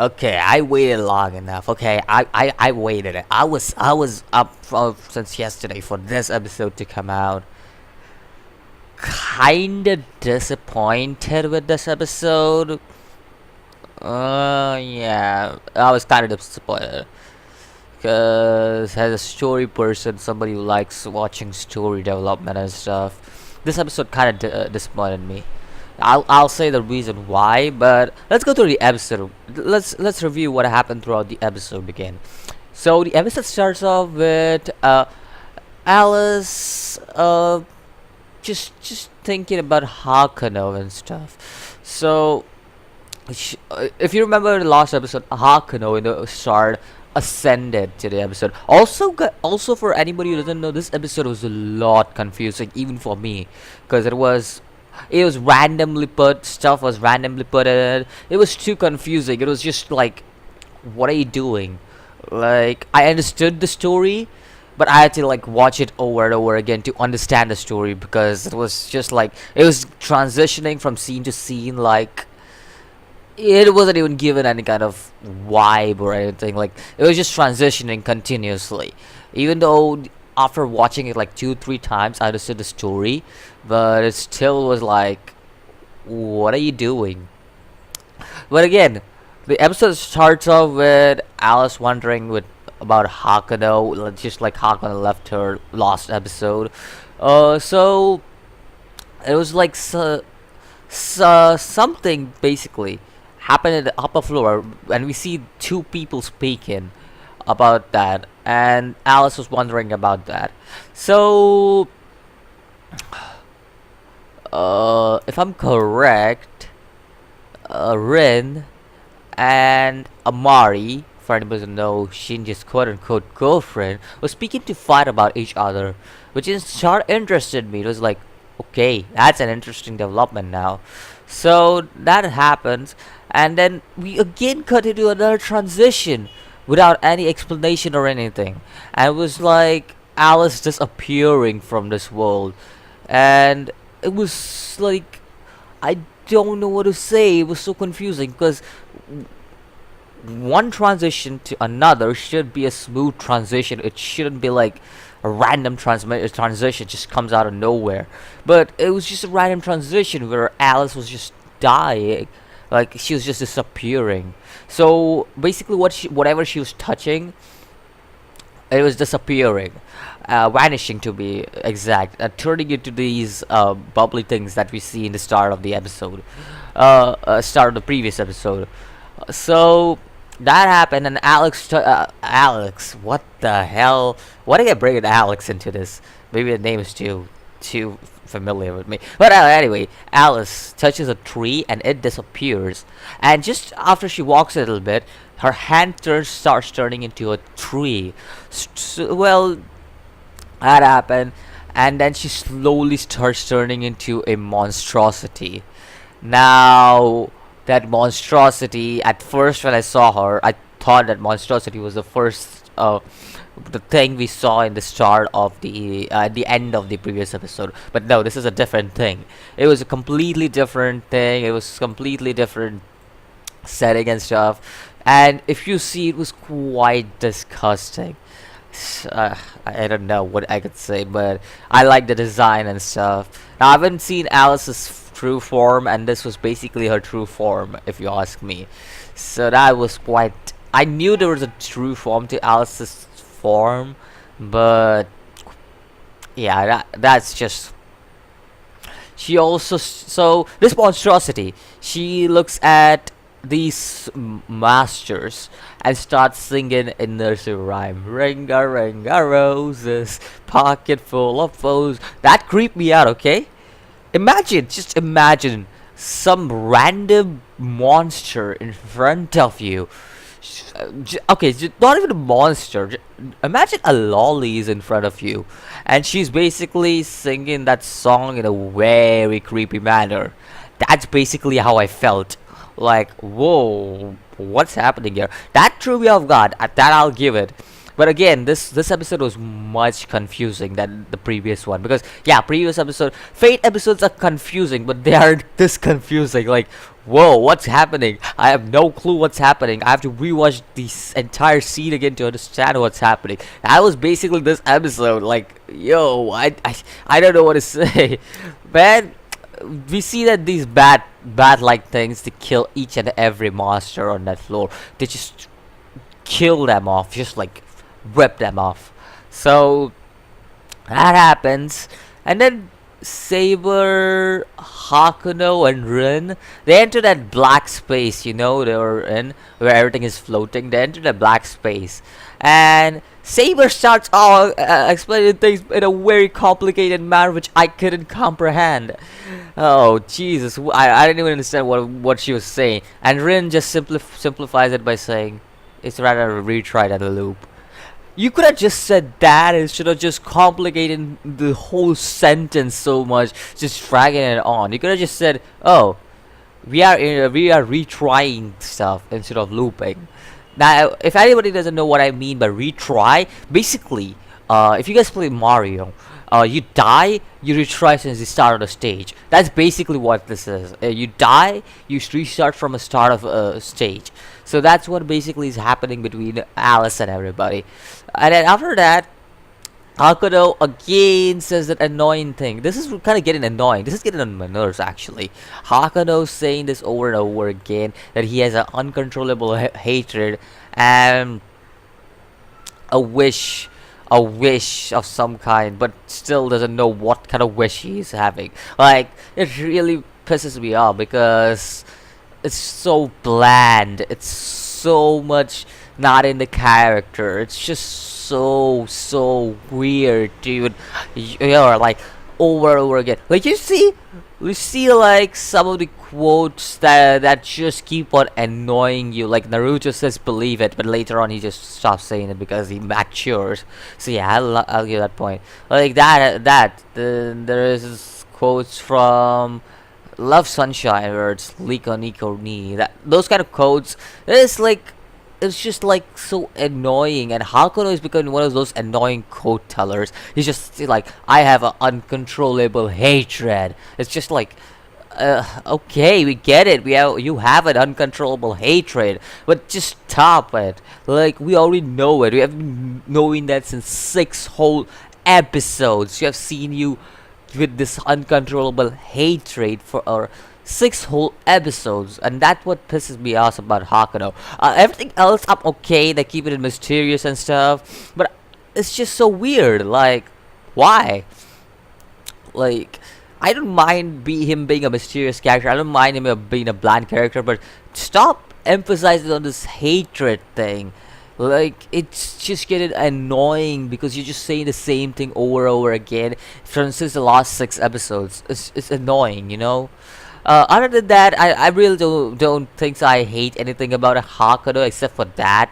Okay, I waited long enough. Okay, I waited. I was up since yesterday for this episode to come out. Kinda disappointed with this episode. Yeah, I was kind of disappointed. Because as a story person, somebody who likes watching story development and stuff, this episode kind of disappointed me. I'll say the reason why, but let's go through the episode. Let's review what happened throughout the episode again. So the episode starts off with Alice just thinking about Hakano and stuff. So if you remember the last episode, Hakano in the start ascended to the episode. Also for anybody who doesn't know, this episode was a lot confusing, even for me, because it was randomly put. Stuff was randomly put in it. It was too confusing. It was just like, what are you doing? Like, I understood the story, but I had to like watch it over and over again to understand the story, because it was just like it was transitioning from scene to scene. Like, it wasn't even given any kind of vibe or anything. Like, it was just transitioning continuously. Even though after watching it like 2 3 times, I understood the story, but it still was like, what are you doing? But again, the episode starts off with Alice wondering with about Hakano, just like Hakano left her last episode. So it was like something basically happened in the upper floor, and we see two people speaking about that, and Alice was wondering about that. So, if I'm correct, Rin and Amari, for anybody who doesn't know, Shinji's quote-unquote girlfriend, was speaking to fight about each other, which interested me. It was like, okay, that's an interesting development now. So that happens, and then we again cut into another transition without any explanation or anything. And it was like Alice disappearing from this world, and it was like, I don't know what to say. It was so confusing, because one transition to another should be a smooth transition. It shouldn't be like a random transition just comes out of nowhere. But it was just a random transition where Alice was just dying, like she was just disappearing. So basically, whatever she was touching, it was disappearing, vanishing to be exact, turning into these bubbly things that we see in the start of the episode, start of the previous episode. So that happened, and Alex, what the hell? Why did I bring Alex into this? Maybe the name is too familiar with me. But anyway, Alice touches a tree and it disappears. And just after she walks a little bit, her hand starts turning into a tree. Well, that happened, and then she slowly starts turning into a monstrosity. Now, that monstrosity, at first when I saw her, I thought that monstrosity was the thing we saw in the start of the end of the previous episode. But no, this is a different thing. It was a completely different thing. It was completely different setting and stuff. And if you see, it was quite disgusting. I don't know what I could say, but I like the design and stuff. Now, I haven't seen Alice's true form, and this was basically her true form, if you ask me. So that was quite. I knew there was a true form to Alice's form, but yeah, that's just. She also, so this monstrosity, she looks at these masters and starts singing a nursery rhyme. Ringa ringa roses, pocket full of foes. That creeped me out, okay? Just imagine some random monster in front of you. Okay, not even a monster. Imagine a lolly is in front of you, and she's basically singing that song in a very creepy manner. That's basically how I felt. Like, whoa, what's happening here? That threw me off guard. That I'll give it. But again, this episode was much confusing than the previous one, because yeah, previous episode Fate episodes are confusing, but they aren't this confusing. Like, whoa, what's happening? I have no clue what's happening. I have to rewatch this entire scene again to understand what's happening. That was basically this episode. Like, yo, I don't know what to say, man. We see that these bat like things to kill each and every monster on that floor. They just kill them off, just like rip them off. So that happens, and then Saber, Hakuno, and Rin, they enter that black space, they were in, where everything is floating. They enter the black space, and Saber starts explaining things in a very complicated manner, which I couldn't comprehend. Oh Jesus, I didn't even understand what she was saying. And Rin just simplifies it by saying, "It's rather a retry than a loop." You could have just said that instead of just complicating the whole sentence so much, just dragging it on. You could have just said, "Oh, we are retrying stuff instead of looping." Now, if anybody doesn't know what I mean by retry, basically, if you guys play Mario, you die, you retry since the start of the stage. That's basically what this is. You die, you restart from the start of a stage. So that's what basically is happening between Alice and everybody. And then after that, Hakuno again says that annoying thing. This is kind of getting annoying. This is getting on my nerves, actually. Hakuno saying this over and over again, that he has an uncontrollable hatred and a wish of some kind, but still doesn't know what kind of wish he's having. Like, it really pisses me off because it's so bland. It's so much not in the character. It's just so weird, dude. Like over and over again. Like, we see like some of the quotes that just keep on annoying you. Like Naruto says, "Believe it," but later on he just stops saying it because he matures. So yeah, I'll give that point. Like there is quotes from Love Sunshine where it's Liko Niko ni. Those kind of quotes. It's just like so annoying, and Hakuno is becoming one of those annoying quote tellers. He's just like, "I have an uncontrollable hatred." It's just like, okay, we get it. You have an uncontrollable hatred, but just stop it. Like, we already know it. We have been knowing that since 6 whole episodes. You have seen you with this uncontrollable hatred for our 6 whole episodes, and that's what pisses me off about Hakuno. Everything else I'm okay, they keep it mysterious and stuff, but it's just so weird. Like, why? Like, I don't mind him being a mysterious character. I don't mind him being a bland character, but stop emphasizing on this hatred thing. Like, it's just getting annoying because you're just saying the same thing over and over again since the last 6 episodes. It's annoying. Other than that, I really don't think I hate anything about a Hakuno except for that.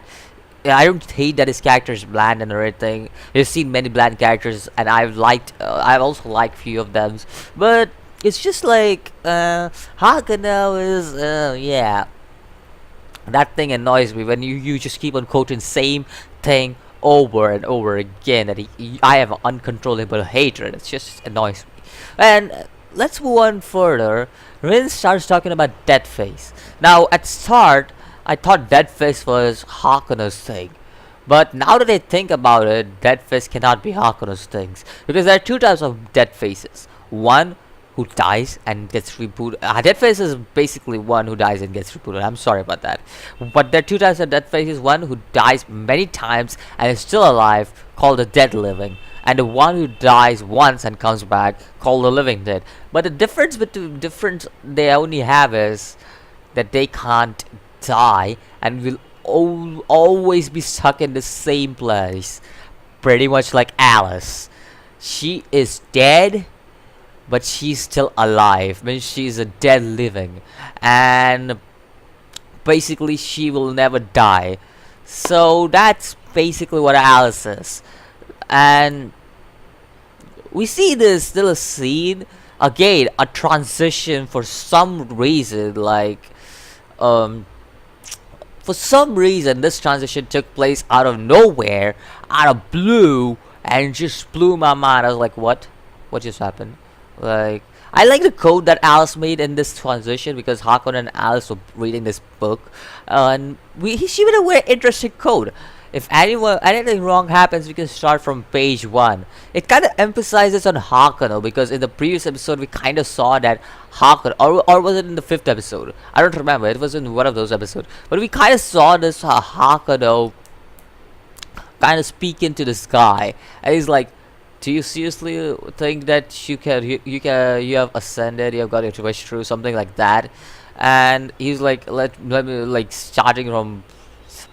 Yeah, I don't hate that his character is bland and everything. You've seen many bland characters, and I've also liked few of them. But it's just like, Hakuno is, yeah. That thing annoys me when you just keep on quoting same thing over and over again. That I have an uncontrollable hatred. It just annoys me. And let's move on further. Rin starts talking about Deadface. Now, at start, I thought Deadface was Hakuno's thing. But now that I think about it, Deadface cannot be Hakuno's things. Because there are 2 types of Deadfaces. One who dies and gets rebooted. Deadface is basically one who dies and gets rebooted. I'm sorry about that. But there are 2 types of Deadfaces. One who dies many times and is still alive, called the Dead Living. And the one who dies once and comes back, called the Living Dead. But the difference they only have is that they can't die and will always be stuck in the same place. Pretty much like Alice. She is dead, but she's still alive. I mean, she's a dead living. And basically she will never die. So that's basically what Alice is. And we see this little scene again, a transition for some reason, like for for some reason, this transition took place out of nowhere, out of blue, and just blew my mind. I was like, what? What just happened? Like, I like the code that Alice made in this transition because Hakon and Alice were reading this book, and she made a very interesting code. If anything wrong happens, we can start from page 1. It kind of emphasizes on Hakuno because in the previous episode we kind of saw that Hakuno, or was it in the 5th episode? I don't remember. It was in one of those episodes. But we kind of saw this Hakuno kind of speak into the sky, and he's like, "Do you seriously think that you have ascended? You have got your wish through something like that?" And he's like, "Let me like starting from."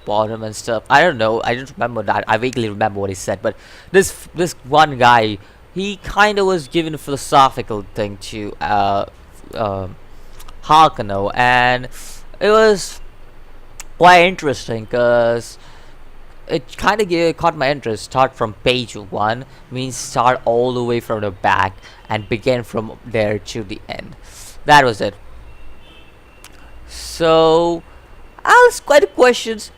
Bottom and stuff. I don't know. I don't remember that. I vaguely remember what he said, but this one guy, he kind of was given a philosophical thing to Hakuno, and it was quite interesting because it kind of caught my interest. Start from page 1 means start all the way from the back and begin from there to the end. That was it. So I'll ask quite a questions.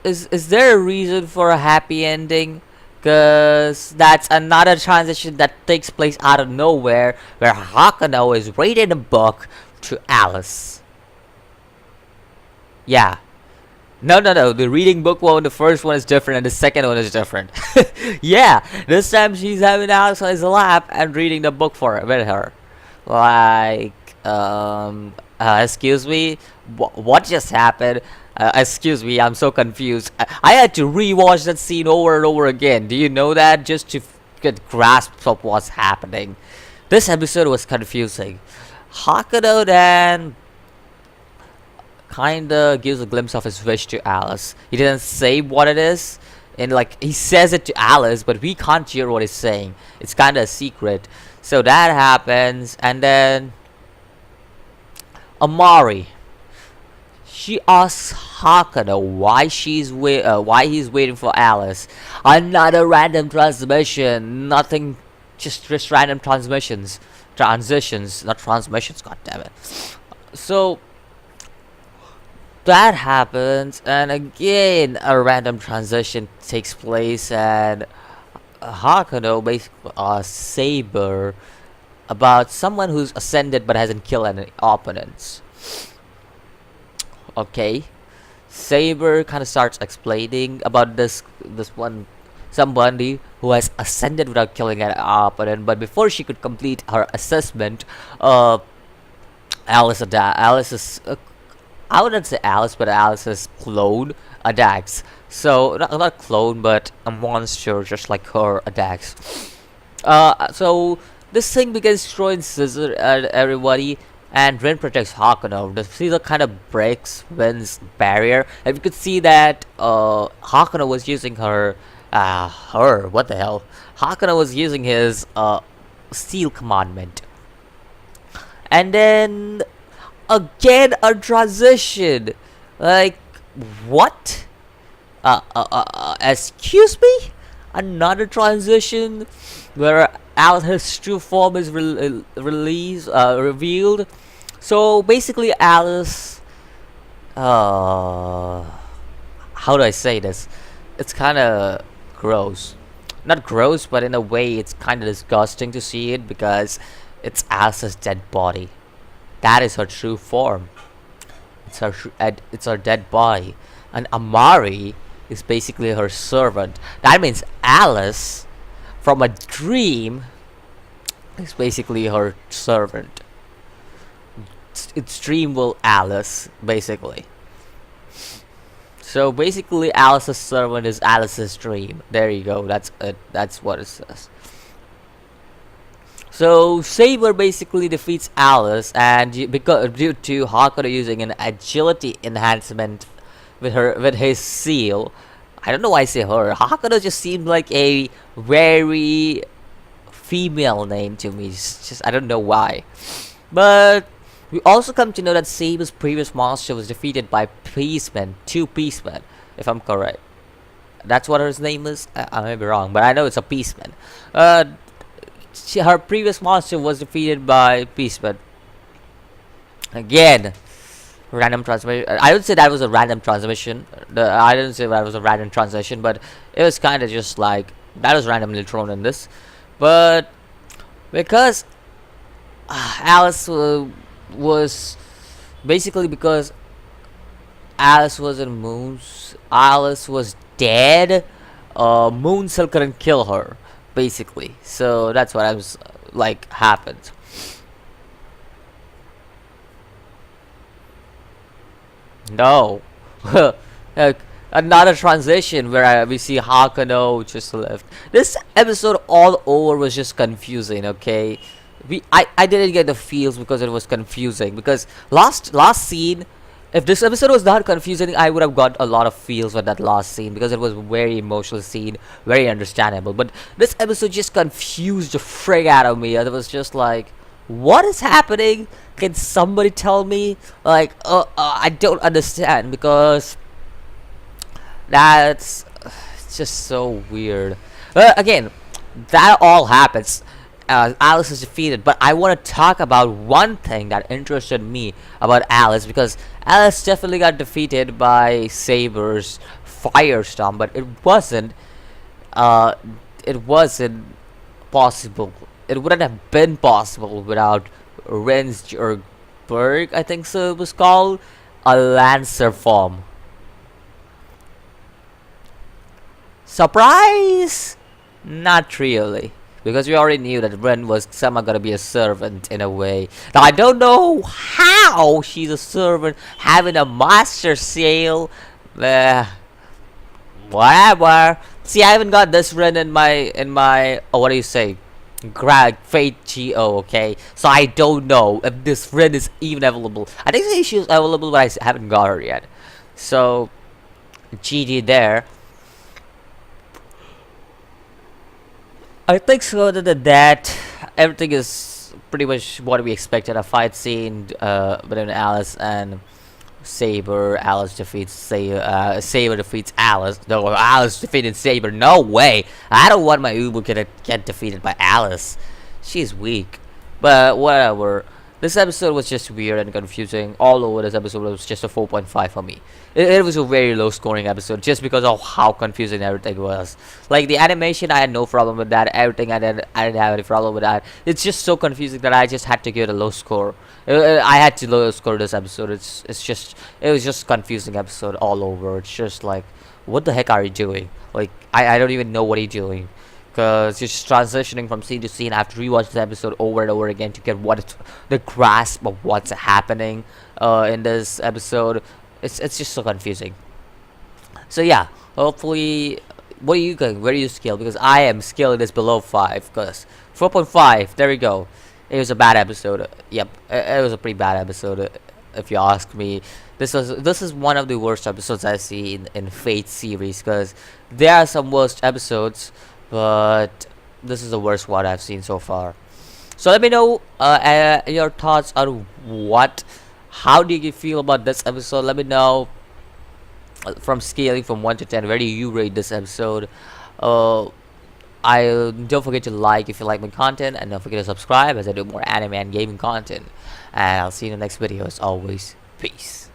Is there a reason for a happy ending? Because that's another transition that takes place out of nowhere where Hakuno is reading a book to Alice. Yeah. No. The reading book one, the first one is different and the second one is different. Yeah. This time she's having Alice on his lap and reading the book with her. Like, excuse me? What just happened? Excuse me, I'm so confused. I had to rewatch that scene over and over again. Do you know that? Just to get grasp of what's happening. This episode was confusing. Hakuno then kinda gives a glimpse of his wish to Alice. He didn't say what it is, and like he says it to Alice, but we can't hear what he's saying. It's kinda a secret. So that happens, and then Amari. She asks Hakuno why he's waiting for Alice. Another random transmission. Nothing, just random transitions, not transmissions. God damn it. So that happens, and again a random transition takes place, and Hakuno basically Saber about someone who's ascended but hasn't killed any opponents. Okay, Saber kind of starts explaining about this one somebody who has ascended without killing an opponent, but before she could complete her assessment, Alice's I wouldn't say Alice, but Alice's clone attacks. So not clone, but a monster just like her attacks. So this thing begins throwing scissor at everybody. And Rin protects Hakuno. The Caesar kind of breaks Rin's barrier, and we could see that Hakuno was using what the hell? Hakuno was using his Steel Commandment, and then again a transition. Like what? Excuse me? Another transition where Alice's true form is revealed. So basically Alice, how do I say this? It's kind of gross. Not gross, but in a way it's kind of disgusting to see it because it's Alice's dead body. That is her true form. It's her dead body. And Amari is basically her servant. That means Alice from a dream is basically her servant. It's Dreamville Alice, basically. So basically Alice's servant is Alice's dream. There you go, that's it. That's what it says. So Saber basically defeats Alice, and because due to Hakuno using an agility enhancement with his seal. I don't know why I say her. Hakuno just seemed like a very female name to me. It's just I don't know why. But we also come to know that Saber's previous monster was defeated by two Peacemen, if I'm correct. That's what her name is? I may be wrong, but I know it's a Peaceman. Her previous monster was defeated by Peaceman. Again, random transmission. I don't say that was a random transmission. I didn't say that was a random transition, but it was kind of just like that was randomly thrown in this. But because Alice was basically because Alice was in Moon's. Alice was dead. Moon still couldn't kill her, basically. So that's what I was like happened. No. Like, another transition where we see Hakano just left. This episode all over was just confusing, okay? I didn't get the feels because it was confusing. Because last scene, if this episode was not confusing, I would have got a lot of feels with that last scene because it was a very emotional scene, very understandable. But this episode just confused the frig out of me. It was just like, what is happening? Can somebody tell me? Like, I don't understand because that's just so weird. Again, that all happens. Alice is defeated, but I want to talk about one thing that interested me about Alice because Alice definitely got defeated by Saber's firestorm, but it wasn't possible. It wouldn't have been possible without Ren's or Berg, I think so it was called, a Lancer form. Surprise? Not really. Because we already knew that Ren was somehow gonna be a servant in a way. Now I don't know how she's a servant having a master seal. Whatever. See, I haven't got this Ren in my what do you say? Fate GO, okay? So I don't know if this Ren is even available. I think she was available, but I haven't got her yet. So GG there. I think so. Other than that, everything is pretty much what we expected. A fight scene between Alice and Saber. Alice defeats Saber defeats Alice. No, Alice defeated Saber. No way. I don't want my Uber to get defeated by Alice. She's weak. But whatever. This episode was just weird and confusing. All over this episode was just a 4.5 for me. It was a very low scoring episode just because of how confusing everything was. Like the animation, I had no problem with that. Everything, I didn't have any problem with that. It's just so confusing that I just had to give it a low score. I had to low score this episode. It was just confusing episode all over. It's just like, what the heck are you doing? Like I don't even know what you're doing. Because you're just transitioning from scene to scene. I have to rewatch the episode over and over again to get the grasp of what's happening in this episode. It's just so confusing. So yeah, hopefully, what are you going? Where do you scale? Because I am scaling this below 5. Because 4.5, there we go. It was a bad episode. Yep, it was a pretty bad episode, if you ask me. This is one of the worst episodes I see in Fate series. Because there are some worst episodes, but this is the worst one I've seen so far. So let me know your thoughts on how do you feel about this episode. Let me know from scaling from 1 to 10, where do you rate this episode. I don't forget to like if you like my content, and don't forget to subscribe as I do more anime and gaming content. And I'll see you in the next video. As always, peace.